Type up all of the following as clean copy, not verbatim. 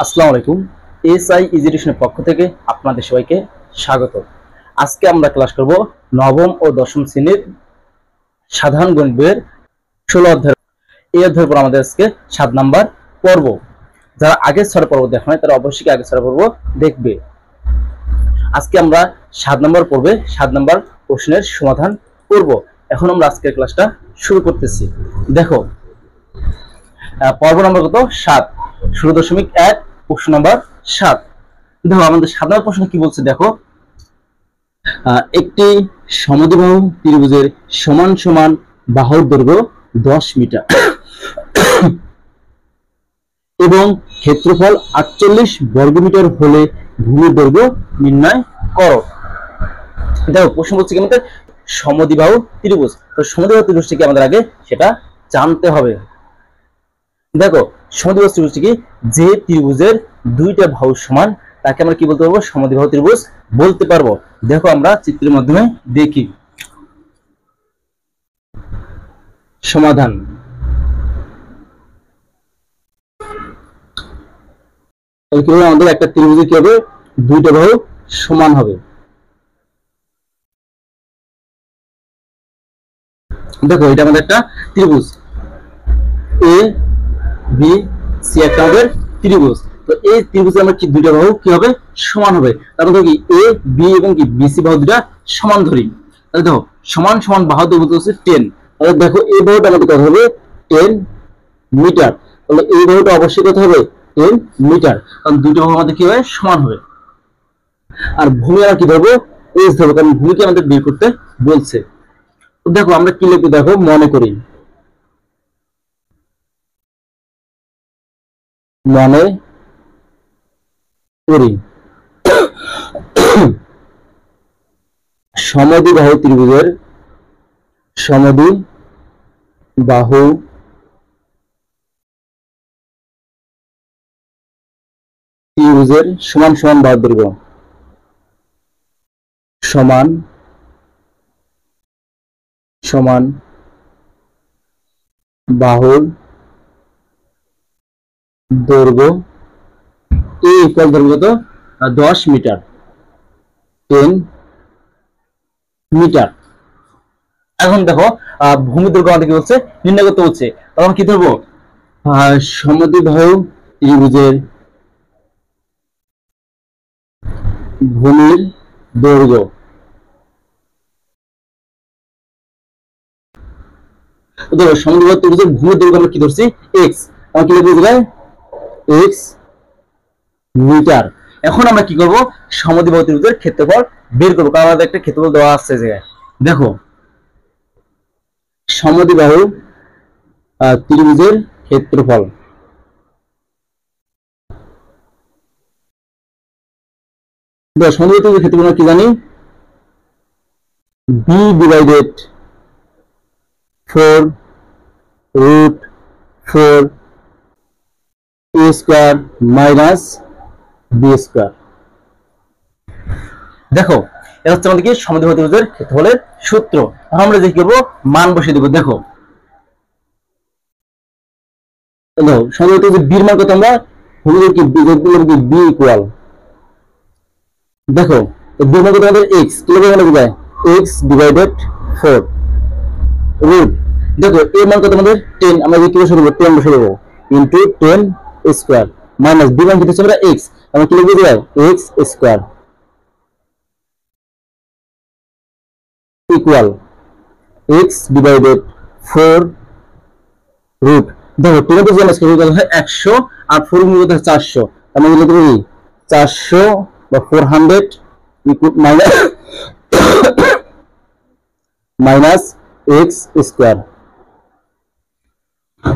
আসসালামু আলাইকুম। এসআই এডুকেশনের পক্ষ থেকে আপনাদের সবাইকে স্বাগত। আজকে আমরা ক্লাস করব নবম ও দশম শ্রেণীর সাধারণ গণিত বইয়ের 16 অধ্যায়। এই অধ্যায়ের পর আমাদের আজকে 7 নাম্বার পর্ব। যারা আগের 6 পর্ব দেখা নাই তারা অবশ্যই আগের 6 পর্ব দেখবে। আজকে আমরা 7 নাম্বার পর্বে 7 নাম্বার প্রশ্নের সমাধান করব। এখন আমরা আজকের ক্লাসটা শুরু করতেছি। দেখো পর্ব নম্বর কত? 7, 16.1, প্রশ্ন নাম্বার 7। দেখো আমাদের 7 নম্বর প্রশ্ন কি বলছে দেখো, একটি সমদ্বিবাহু ত্রিভুজের সমান সমান বাহুর দৈর্ঘ্য 10 মিটার এবং ক্ষেত্রফল 48 বর্গমিটার হলে ভূমির দৈর্ঘ্য নির্ণয় করো। দেখো প্রশ্ন বলছে কি আমাদের সমদ্বিবাহু ত্রিভুজ। তো সমদ্বিবাহু ত্রিভুজটি কি আমাদের আগে সেটা জানতে হবে। দেখো সমদ্বিবাহু ত্রিভুজটি কি? যে ত্রিভুজের দুইটা বাহু সমান তাকে আমরা কি বলতে পারবো? সমদ্বিবাহু ত্রিভুজ বলতে পারবো। দেখো আমরা চিত্রের মাধ্যমে দেখি। সমাধান। আমাদের একটা ত্রিভুজে কি হবে? দুইটা বাহু সমান হবে। দেখো এটা আমাদের একটা ত্রিভুজ এ বি সি, একটা আমাদের ত্রিভুজ। তো এই ত্রিভুজে আমরা কি দুইটা বাহু কি হবে? সমান হবে। তারপর দেখো কি এ বি এবং কি বিসি বাহু দুটা সমান ধরি। তাহলে দেখো সমান সমান বাহু বলতে হচ্ছে 10। তাহলে দেখো এই বাহুটা আমাদের কত হবে? 10 মিটার। তাহলে এই বাহুটা অবশ্যই কত হবে? 10 মিটার, কারণ দুটো বাহু আমাদের কি হবে? সমান হবে। আর ভূমি আমরা কি ধরবো? এস ধরবো, কারণ ভূমিকে আমাদের বের করতে বলছে। তো দেখো আমরা কি লিখবো? দেখো মনে করি, মনে করি সমদ্বিবাহু ত্রিভুজের সমদ্বিবাহু ত্রিভুজের সমান সমান বাহুর দৈর্ঘ্য সমান সমান বাহুর দৈর্ঘ্য এ ইকুয়াল দৈর্ঘ্য কত? 10 মিটার, 10 মিটার। এখন দেখো ভূমির দৈর্ঘ্য আমাদের কি বলছে? নির্ণয় করতে বলছে। তখন কি ধরবো? সমদ্বিবাহু ত্রিভুজের ভূমির দৈর্ঘ্য। দেখো সমদ্বিবাহু ত্রিভুজের ভূমির দৈর্ঘ্য আমরা কি ধরছি? x। আমরা কি লিখবো? x metre. এখন আমরা কি করব? সমদ্বিবাহু ত্রিভুজের ক্ষেত্রফল বের করব, কারণ আমাদের একটা ক্ষেত্রফল দেওয়া আছে জায়গায়। দেখো সমদ্বিবাহু ত্রিভুজের ক্ষেত্রফল। দেখো সমদ্বিবাহু ত্রিভুজের ক্ষেত্রফল আমরা কি জানি? b divided 4 root 4 a square minus b square. দেখো এটা হচ্ছে আমাদের কি সমদ্বিবাহু ত্রিভুজের ক্ষেত্রফলের সূত্র। এখন আমরা যে কি করব? মান বসিয়ে দেব। দেখো সমদ্বিবাহু ত্রিভুজের b এর মান কত? আমরা ভূমির কি b ইকুয়াল, দেখো b এর মান কত? আমাদের x। কিভাবে মনে বোঝায়? x ডিভাইডেড 4 রুট, দেখো এর মান কত? আমাদের 10। আমরা কি বসে দেব? 10 বসে দেব ইনটু 10 স্কয়ার মাইনাস b মান কত? আমরা x। আমরা কি লিখব? x square equal x divided 4 root. দেখো 10 কে মাইনাস করলে কত হয়? 100 আর 4 গুণ করতে 400। আমরা লিখব কি 400 বা 400 মাইনাস মাইনাস x স্কয়ার।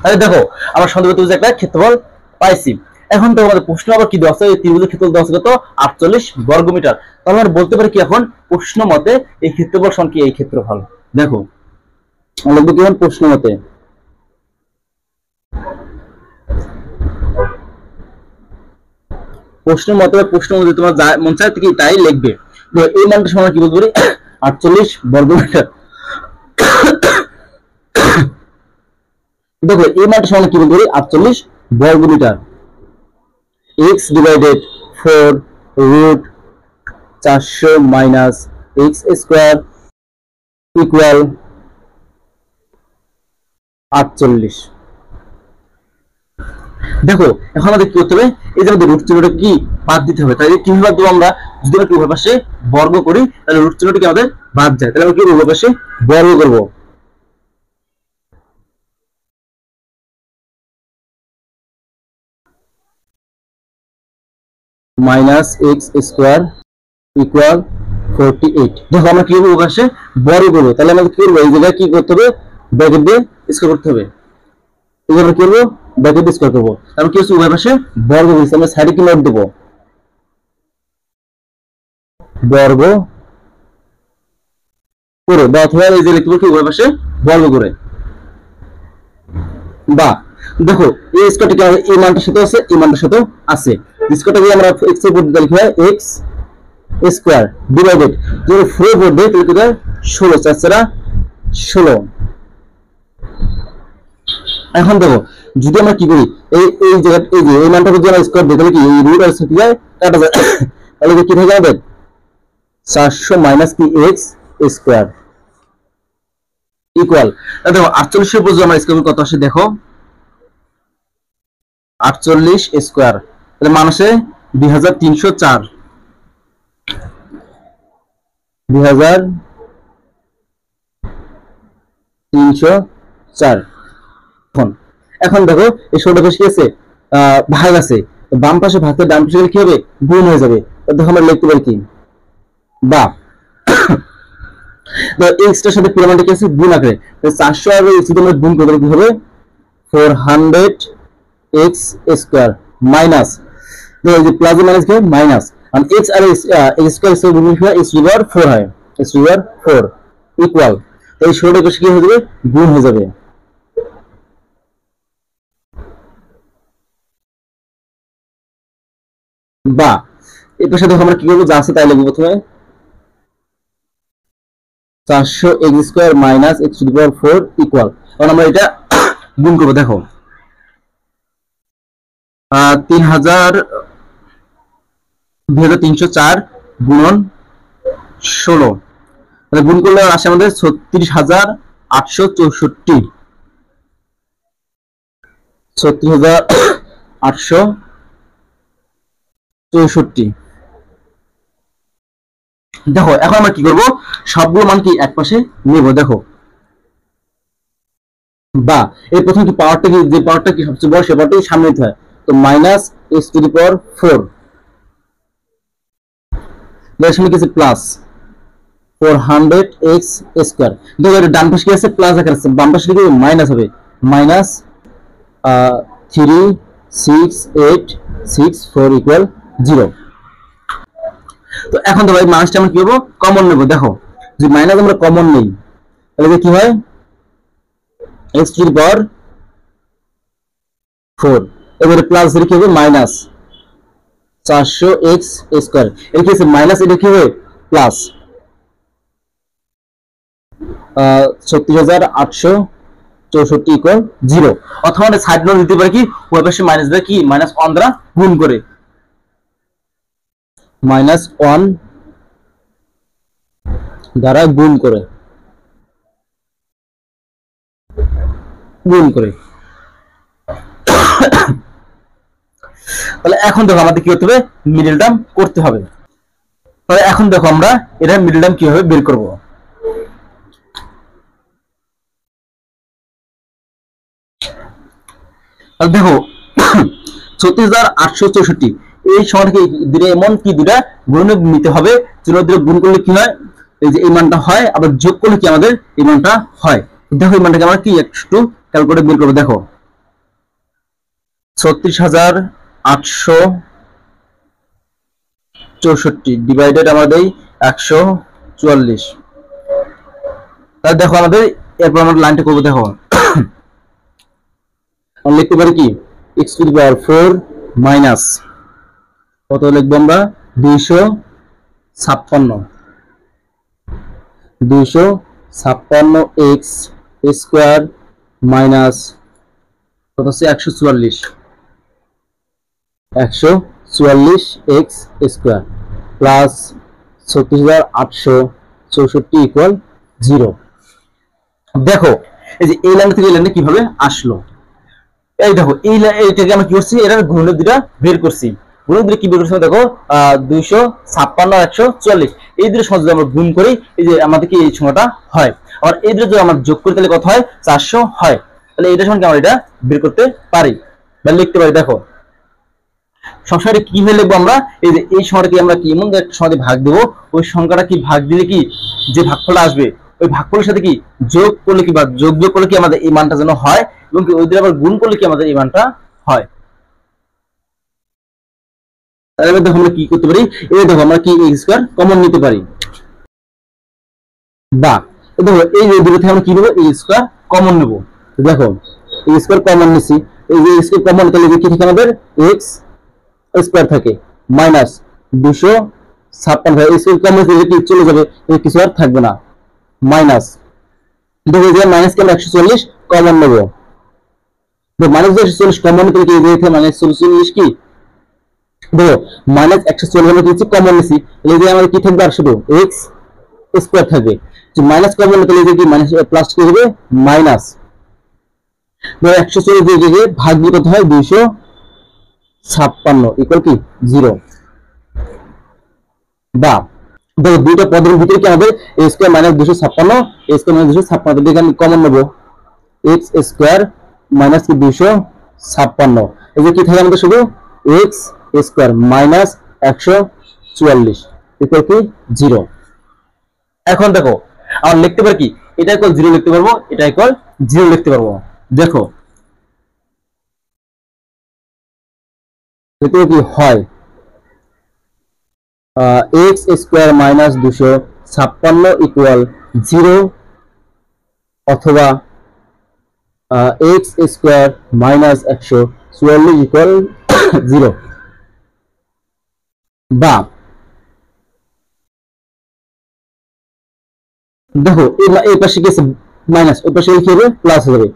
তাহলে দেখো আমরা সমদ্বিবাহু ত্রিভুজের একটা ক্ষেত্রফল পাইছি। এখন তো আমাদের প্রশ্ন আবার কি দেওয়া আছে? এই ত্রিভুজের ক্ষেত্রফল দেওয়া আছে কত? 48 বর্গমিটার। তাহলে আমরা বলতে পারি কি এখন প্রশ্ন মতে এই ক্ষেত্রফল সমান কি এই ক্ষেত্রফল। দেখো আমরা লিখব কি প্রশ্ন মতে? প্রশ্নের মতে প্রশ্ন মতে তোমার যা মন চায় কি তাই লিখবে। তো এই মানটা সমান কি বলতে পারি? 48 বর্গমিটার। দেখো এই মানটা সমান কি বলতে পারি? 48 বর্গমিটার। X divided 4 root 400 minus x square equal 48। দেখো এখন আমাদের কি করতে হবে, এই যে আমাদের রুট চিহ্নটা কি বাদ দিতে হবে। তাহলে কিভাবে বাদ দেবো আমরা, যদি আমরা উভয় পাশে বর্গ করি তাহলে রুট চিহ্নটি আমাদের বাদ যায়, তাহলে আমরা কি উভয় পাশে বর্গ করব। Minus x square equal 48। দেখো আমরা কি করবো, উভয় পাশে বর্গ করবো, তাহলে আমাদের কি করবো, এই জায়গায় কি করতে হবে, ব্র্যাকেট দিয়ে স্কোয়ার করতে হবে। এই যে আমরা কি করবো, ব্র্যাকেট দিয়ে স্কোয়ার করবো। তারপর কি হচ্ছে, উভয় পাশে বর্গ করছি, আমরা সাইডে কি নোট দেবো, বর্গ করে বা অথবা এই যে লিখতে পারি উভয় পাশে বর্গ করে। বা দেখো এই স্কোয়ারটা কি এই মানটার সাথে আছে, এই মানটার সাথে আছে। স্কোয়ারটা যদি আমরা এক্স এর পদ্ধতিতে লিখি হয় এক্স স্কোয়ার ডিভাইডেড যদি 4 করে দেই তাহলে কি হয় 16, 4 16। এখন দেখো যদি আমরা কি করি, এই জায়গা এই যে এই মানটা যদি আমরা স্কোয়ার দিই তাহলে কি এই রুট আর সাথে যায় কাটা যায়, তাহলে কি থাকে আমাদের 400 মাইনাস কি এক্স স্কোয়ার ইকুয়াল। দেখো 48 এর উপর যদি আমরা স্কোয়ার কত আসে, দেখো 48 স্কোয়ার, তাহলে মান আসে 2304। 2304। এখন দেখো এই ষোলটা পাশে কি আছে, ভাগ আছে, বাম পাশে ভাগ করে ডান পাশে কি হবে, গুণ হয়ে যাবে। দেখো আমরা লিখতে পারি কি, বা এক্সটার সাথে পুরো মানটা কি আছে, গুণ আকারে। 400 আর এক্স যদি আমরা গুণ করলে কি হবে 400 এক্স স্কোয়ার মাইনাস, এই যে প্লাস মাইনাস কি মাইনাস, আর এক্স আর এক্স স্কোয়ার স্কোয়ার গুণ করে এক্স টু দি পাওয়ার 4 হয়, x to the power 4 equal. এই ষোলটা পাশে কি হয়ে যাবে, গুণ হয়ে যাবে। বা এই পাশে দেখো আমরা কি করবো, যা আছে তাই লিখবো। প্রথমে 400 x square minus x to the power 4 equal. এখন আমরা এটা গুণ করবো, দেখো 2304 গুণন 16, তাহলে গুণ করলে আসে আমাদের 36864। 36864। দেখো এখন আমরা কি করব, সবগুলো মান কি এক পাশে নেব। দেখো বা এই প্রথম কি পাওয়ারটা কি, যে পাওয়ারটা কি সবচেয়ে বড় সে পাওয়ারটাই সামনে নিতে হয়, তো মাইনাস এক্স টু দি পাওয়ার 4, এর সামনে কি আছে প্লাস 400 এক্স স্কয়ার। দেখো এর ডান পাশে কি আছে, প্লাস আকারে আছে, বাম পাশে কি মাইনাস হবে, মাইনাস 36864 ইকুয়াল 0। তো এখন তো ভাই মাইনাসটা আমরা কি করব, কমন নেব। দেখো যদি মাইনাস আমরা কমন নেই তাহলে কি হয়, x টু দি পাওয়ার 4, এবারে প্লাস এর কি হবে মাইনাস 400x স্কয়ার, এর কি আছে মাইনাস, এটা কি হবে প্লাস 36864 ইকুয়াল 0। অথবা আমরা সাইড নোট দিতে পারি কি, ওই পাশে মাইনাস দ্বারা কি মাইনাস 1 দ্বারা গুণ করে, মাইনাস 1 দ্বারা গুণ করে তাহলে এখন দেখো আমাদের কি করতে হবে, মিডল টার্ম করতে হবে। তাহলে এখন দেখো আমরা এটা মিডল টার্ম কিভাবে বের করব। তাহলে দেখো 36864 এই সংখ্যাটাকে দুটো এমন কি দুটা গুণ নিতে হবে, যেন দুটো গুণ করলে কি হয়, এই যে এই মানটা হয়, আবার যোগ করলে কি আমাদের এই মানটা হয়। দেখো এই মানটাকে আমরা কি একটু ক্যালকুলেটর বের করব। দেখো 36864 ডিভাইডেড আমাদের 144। তাহলে দেখো আমাদের এরপর আমরা লাইনটা করব। দেখো আমরা লিখতে পারি কি x to the power 4 minus কত লিখবো আমরা 256 x স্কয়ার মাইনাস কত আছে 144 44x স্কয়ার প্লাস 36864 ইকুয়াল 0। দেখো এই যে এই লাইন থেকে এই লাইনে কিভাবে আসলো, এই দেখো এইটাকে আমরা কি করছি, এটার গুণনীয়ক দুটো বের করছি। গুণনীয়ক দুটো কি বের করছি দেখো, 256 আর 144, এই দুটো সংখ্যা যদি আমরা গুণ করি, এই যে আমাদের কি এই সংখ্যাটা হয়। আর এই দুটো যদি আমরা যোগ করি তাহলে কত হয়, 400 হয়। তাহলে এইটার সঙ্গে আমরা এটা বের করতে পারি বা লিখতে পারি। দেখো সংখ্যাটা কিভাবে লিখবো আমরা, এই যে এই সংখ্যাটাকে আমরা কি এমন একটা সংখ্যা দিয়ে ভাগ দেব, ওই সংখ্যাটা কি ভাগ দিলে কি যে ভাগফলটা আসবে ওই ভাগফলের সাথে কি যোগ করলে কি বা যোগ বিয়োগ করলে কি আমাদের এই মানটা যেন হয়, এবং কি ওই দিয়ে আবার গুণ করলে কি আমাদের এই মানটা হয়। তাহলে দেখো আমরা কি করতে পারি, এই দেখো আমরা কি x স্কয়ার কমন নিতে পারি, বা দেখো এই যে দুটো থেকে আমরা কি নেব, a স্কয়ার কমন নেব। দেখো a স্কয়ার কমন নিছি, এই যে a স্কয়ার কমন তাহলে কি থাকে আমাদের x স্কয়ার থাকে মাইনাস 256, এই স্কয়ার কমন থেকে কি চলে যাবে, এই কিছু আর থাকবে না, মাইনাস দেখো এই যে মাইনাস কে আমরা 140 কমন নেব। তো মাইনাস 140 কমন নিতে কি এই যে মাইনাস 140 কি দেখো মাইনাস 140 আমরা কিছু কমন নিছি, এই যে আমাদের কি থাকবে আর শুধু x স্কয়ার থাকবে। যে মাইনাস কমন নিতে এই যে কি মাইনাস প্লাস কি হবে মাইনাস, দেখো 140 দিয়ে ভাগ দিলে কত হয় 256 ইকুয়াল কি 0। বা দেখো দুইটা পদের ভিতরে কি আমাদের a square minus 256, a square minus 256 দেখে আমি কমন নেব, x স্কয়ার মাইনাস কি 256, এই যে কি থাকে আমাদের শুধু x স্কয়ার মাইনাস 144 ইকুয়াল কি 0। এখন দেখো আমরা লিখতে পারি কি, এটা ইকুয়াল 0 লিখতে পারবো, এটা ইকুয়াল 0 লিখতে পারবো। দেখো এটা কি হয়, x স্কয়ার মাইনাস 256 ইকুয়াল 0, অথবা x স্কয়ার মাইনাস 144 ইকুয়াল 0। বা দেখো এই পাশে কি আছে মাইনাস, ওই পাশে কি হবে প্লাস হবে,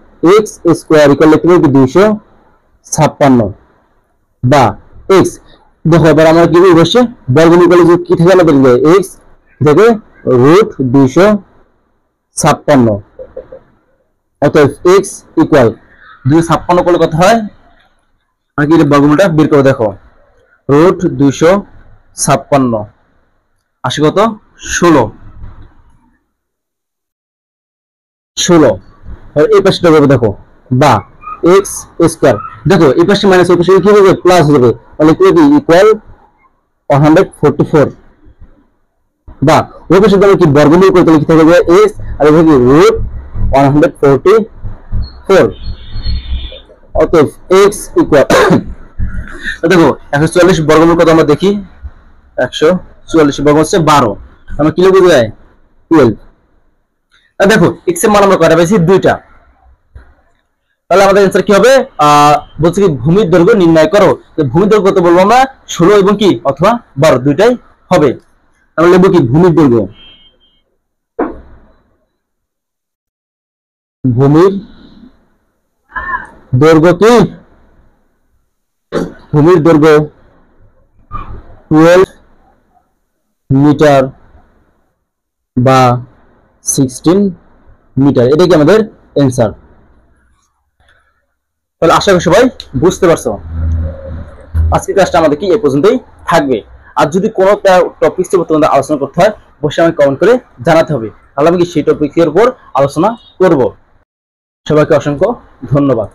x স্কয়ার ইকুয়াল লিখতে পারি 256, বা x দেখো এবার আমরা কি বসে বর্গমূল করলে যে কি থাকে আমাদের x থেকে রুট 256, অতএব x ইকুয়াল 256 করলে কত হয়, আর কি বর্গমূলটা বের করে দেখো, রুট 256 আসে কত 16। আর এই পাশটা হবে দেখো, বা x স্কয়ার দেখো এই পাশে মাইনাস ওই পাশে কি হবে প্লাস হবে, তাহলে কি হবে ইকুয়াল 144, বা ওই পাশে যদি কি বর্গমূল করতে লিখতে হবে x আর এখানে রুট 144, অতএব x ইকুয়াল দেখো 144 বর্গমূল কত আমরা দেখি, 144 বর্গমূল হচ্ছে 12, আমরা কি লিখব যায় 12। দেখো x এর মান আমরা কয়টা পেয়েছি, দুইটা। তাহলে আমাদের आंसर কি হবে, বলছি কি ভূমির দৈর্ঘ্য নির্ণয় করো। তো ভূমির দৈর্ঘ্য কত বলবো আমরা 16 এবং কি অথবা 12 দুইটাই হবে। আমরা লিখব কি ভূমির দৈর্ঘ্য, ভূমির দৈর্ঘ্য কি ভূমির দৈর্ঘ্য 12 মিটার বা 16 মিটার, এটাই কি আমাদের आंसर। তাহলে আশা করি সবাই বুঝতে পারছো। আজকের ক্লাসটা আমাদের কি এই পর্যন্তই থাকবে। আর যদি কোনো টপিক নিয়ে তোমাদের আলোচনা করতে হয় অবশ্যই আমাকে কমেন্ট করে জানাতে হবে, তাহলে আমি কি সেই টপিকের উপর আলোচনা করব। সবাইকে অসংখ্য ধন্যবাদ।